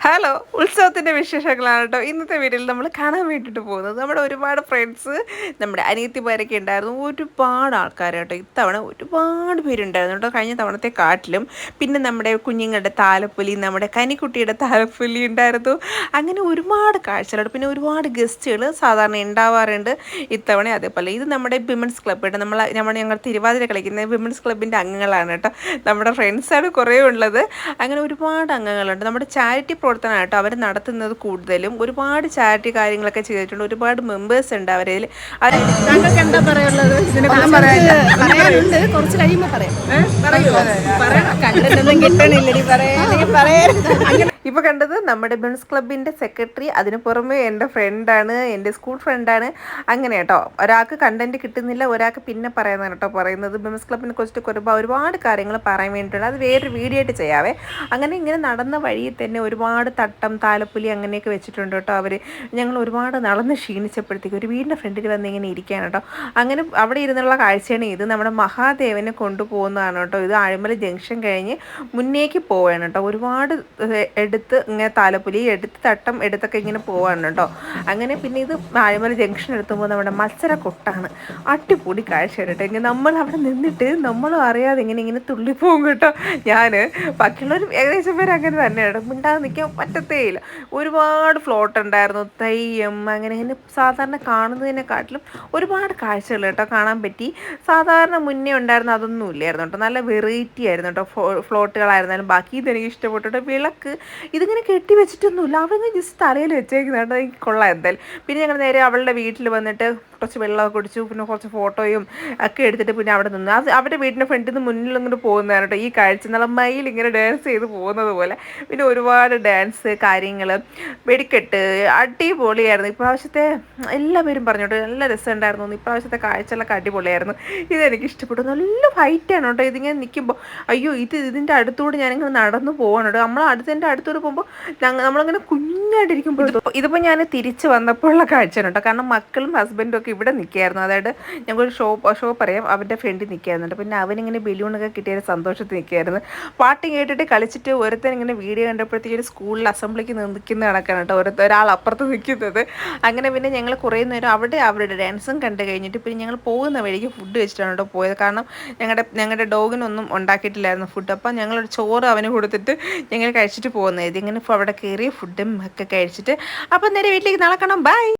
Hello, ഉത്സവത്തിൻ്റെ വിശേഷങ്ങളാണ് കേട്ടോ ഇന്നത്തെ വീഡിയോയിൽ നമ്മൾ കാണാൻ വേണ്ടിയിട്ട് പോകുന്നത്. നമ്മുടെ ഒരുപാട് ഫ്രണ്ട്സ്, നമ്മുടെ അനിയത്തിമാരൊക്കെ ഉണ്ടായിരുന്നു. ഒരുപാട് ആൾക്കാർ കേട്ടോ. ഇത്തവണ ഒരുപാട് പേരുണ്ടായിരുന്നു കേട്ടോ, കഴിഞ്ഞ തവണത്തെ കാട്ടിലും. പിന്നെ നമ്മുടെ കുഞ്ഞുങ്ങളുടെ താലപ്പൊലി, നമ്മുടെ കനിക്കുട്ടിയുടെ താലപ്പൊലി ഉണ്ടായിരുന്നു. അങ്ങനെ ഒരുപാട് കാഴ്ചകളുണ്ട്. പിന്നെ ഒരുപാട് ഗസ്റ്റുകൾ സാധാരണ ഉണ്ടാവാറുണ്ട് ഇത്തവണ. അതേപോലെ ഇത് നമ്മുടെ വിമൻസ് ക്ലബ്ബ് കേട്ടോ. ഞങ്ങൾ തിരുവാതിര കളിക്കുന്ന വിമൻസ് ക്ലബിൻ്റെ അംഗങ്ങളാണ് കേട്ടോ. നമ്മുടെ ഫ്രണ്ട്സാണ് കുറേ ഉള്ളത്. അങ്ങനെ ഒരുപാട് അംഗങ്ങളുണ്ട്. നമ്മുടെ ചാരിറ്റി പ്രവർത്തനമാണ് കേട്ടോ അവർ നടത്തുന്നത്. കൂടുതലും ഒരുപാട് ചാരിറ്റി കാര്യങ്ങളൊക്കെ ചെയ്തിട്ടുണ്ട്. ഒരുപാട് മെമ്പേഴ്സ് ഉണ്ട് അവരിൽ. താങ്കൾക്ക് എന്താ പറയാനുള്ളത്? പറയാനുണ്ട്, കുറച്ച് കഴിയുമ്പോൾ പറയാം. കണ്ടിട്ടൊന്നും കിട്ടണില്ലടി പറയാൻ. ഇപ്പോൾ കണ്ടത് നമ്മുടെ വിമൻസ് ക്ലബിൻ്റെ സെക്രട്ടറി, അതിന് പുറമെ എൻ്റെ ഫ്രണ്ടാണ്, എൻ്റെ സ്കൂൾ ഫ്രണ്ടാണ്. അങ്ങനെ കേട്ടോ, ഒരാൾക്ക് കണ്ടൻറ്റ് കിട്ടുന്നില്ല, ഒരാൾക്ക് പിന്നെ പറയുന്നതാണ് കേട്ടോ പറയുന്നത്. വിമൻസ് ക്ലബിനെ കുറിച്ചിട്ട് ഒരുപാട് കാര്യങ്ങൾ പറയാൻ വേണ്ടിയിട്ടുണ്ട്. അത് വേറൊരു വീഡിയോ ആയിട്ട് ചെയ്യാവേ. അങ്ങനെ ഇങ്ങനെ നടന്ന വഴിയിൽ തന്നെ ഒരുപാട് തട്ടം, താലപ്പൊലി അങ്ങനെയൊക്കെ വെച്ചിട്ടുണ്ട് കേട്ടോ അവർ. ഞങ്ങൾ ഒരുപാട് നടന്ന് ക്ഷീണിച്ചപ്പോഴത്തേക്ക് ഒരു വീടിൻ്റെ ഫ്രണ്ടിൽ വന്ന് ഇങ്ങനെ ഇരിക്കുകയാണ് കേട്ടോ. അങ്ങനെ അവിടെ ഇരുന്നുള്ള കാഴ്ചയാണ് ഇത്. നമ്മുടെ മഹാദേവനെ കൊണ്ടുപോകുന്നതാണ് കേട്ടോ. ഇത് ആഴിമല ജംഗ്ഷൻ കഴിഞ്ഞ് മുന്നേക്ക് പോവുകയാണ് കേട്ടോ. ഒരുപാട് എടുത്ത് ഇങ്ങനെ താലപ്പൊലി എടുത്ത് തട്ടം എടുത്തൊക്കെ ഇങ്ങനെ പോവാണ് കേട്ടോ. അങ്ങനെ പിന്നെ ഇത് ആഴിമല ജംഗ്ഷൻ എടുത്തുമ്പോൾ നമ്മുടെ മത്സരക്കൊട്ടാണ്. അടിപൊളി കാഴ്ച കേട്ടോ. ഇങ്ങനെ നമ്മൾ അവിടെ നിന്നിട്ട് നമ്മളും അറിയാതെ ഇങ്ങനെ തുള്ളിപ്പോകും കേട്ടോ. ഞാൻ ബാക്കിയുള്ളവർ ഏകദേശം പേര് അങ്ങനെ തന്നെയാണ്, മിണ്ടാതെ നിൽക്കാൻ പറ്റത്തേയില്ല. ഒരുപാട് ഫ്ലോട്ട് ഉണ്ടായിരുന്നു, തെയ്യം, അങ്ങനെ സാധാരണ കാണുന്നതിനെക്കാട്ടിലും ഒരുപാട് കാഴ്ചകൾ കേട്ടോ കാണാൻ പറ്റി. സാധാരണ മുന്നേ ഉണ്ടായിരുന്ന അതൊന്നും ഇല്ലായിരുന്നു കേട്ടോ. നല്ല വെറൈറ്റി ആയിരുന്നു കേട്ടോ. ഫ്ലോട്ടുകളായിരുന്നാലും ബാക്കി ഇതെനിക്ക് ഇഷ്ടപ്പെട്ടിട്ട്. വിളക്ക് ഇതിങ്ങനെ കെട്ടി വെച്ചിട്ടൊന്നുമില്ല, അവരിങ്ങനെ ജസ്റ്റ് തലയിൽ വെച്ചേക്കുന്നുണ്ട്. എനിക്ക് കൊള്ളാം എന്തായാലും. പിന്നെ ഞങ്ങൾ നേരെ അവളുടെ വീട്ടിൽ വന്നിട്ട് കുറച്ച് വെള്ളമൊക്കെ കുടിച്ചു. പിന്നെ കുറച്ച് ഫോട്ടോയും ഒക്കെ എടുത്തിട്ട് പിന്നെ അവിടെ നിന്ന് അവരുടെ വീടിൻ്റെ ഫ്രണ്ടിൽ നിന്ന് മുന്നിലിങ്ങോട്ട് പോകുന്നതാണ് കേട്ടോ ഈ കാഴ്ച. നല്ല മയിൽ ഇങ്ങനെ ഡാൻസ് ചെയ്ത് പോകുന്നത് പോലെ. പിന്നെ ഒരുപാട് ഡാൻസ് കാര്യങ്ങൾ, വെടിക്കെട്ട്, അടിപൊളിയായിരുന്നു. ഇപ്രാവശ്യത്തെ എല്ലാവരും പറഞ്ഞോട്ടെ നല്ല രസമുണ്ടായിരുന്നു. ഇപ്രാവശ്യത്തെ കാഴ്ചകളൊക്കെ അടിപൊളിയായിരുന്നു. ഇതെനിക്ക് ഇഷ്ടപ്പെട്ടു. നല്ല ഫൈറ്റാണ് കേട്ടോ. ഇതിങ്ങനെ നിൽക്കുമ്പോൾ അയ്യോ ഇതിൻ്റെ അടുത്തൂടെ ഞാനിങ്ങനെ നടന്നു പോകാണ് കേട്ടോ. അതിൻ്റെ അടുത്തൂടെ പോകുമ്പോൾ നമ്മളിങ്ങനെ കുഞ്ഞായിട്ടിരിക്കുമ്പോൾ ഇതിപ്പോൾ ഞാൻ തിരിച്ച് വന്നപ്പോഴുള്ള കാഴ്ചയാണ് കേട്ടോ. കാരണം മക്കളും ഹസ്ബൻഡും ഒക്കെ ഇവിടെ നിൽക്കുകയായിരുന്നു. അതായത് ഞങ്ങളൊരു ഷോപ്പ് അറിയാം, അവൻ്റെ ഫ്രണ്ടിൽ നിൽക്കുകയായിരുന്നുണ്ട്. പിന്നെ അവനിങ്ങനെ ബലൂണൊക്കെ കിട്ടിയ സന്തോഷത്തിൽ നിൽക്കുകയായിരുന്നു. പാട്ട് കേട്ടിട്ട് കളിച്ചിട്ട് ഒരുത്തൻ ഇങ്ങനെ വീഡിയോ കണ്ടപ്പോഴത്തേക്ക് ഒരു സ്കൂളിൽ അസംബ്ലിക്ക് നിൽക്കുന്ന കണക്കാണ് കേട്ടോ ഒരാൾ അപ്പുറത്ത് നിൽക്കുന്നത്. അങ്ങനെ പിന്നെ ഞങ്ങൾ കുറേ നേരം അവിടെ അവരുടെ ഡാൻസും കണ്ടു കഴിഞ്ഞിട്ട് പിന്നെ ഞങ്ങൾ പോകുന്ന വഴിക്ക് ഫുഡ് വെച്ചിട്ടാണ് കേട്ടോ പോയത്. കാരണം ഞങ്ങളുടെ ഡോഗിനൊന്നും ഉണ്ടാക്കിയിട്ടില്ലായിരുന്നു ഫുഡ്. അപ്പം ഞങ്ങളൊരു ചോറ് അവന് കൊടുത്തിട്ട് ഞങ്ങൾ കഴിച്ചിട്ട് പോകുന്നത്. ഇങ്ങനെ അവിടെ കയറി ഫുഡും ഒക്കെ കഴിച്ചിട്ട് അപ്പം നേരെ വീട്ടിലേക്ക് നടക്കണം. ബൈ.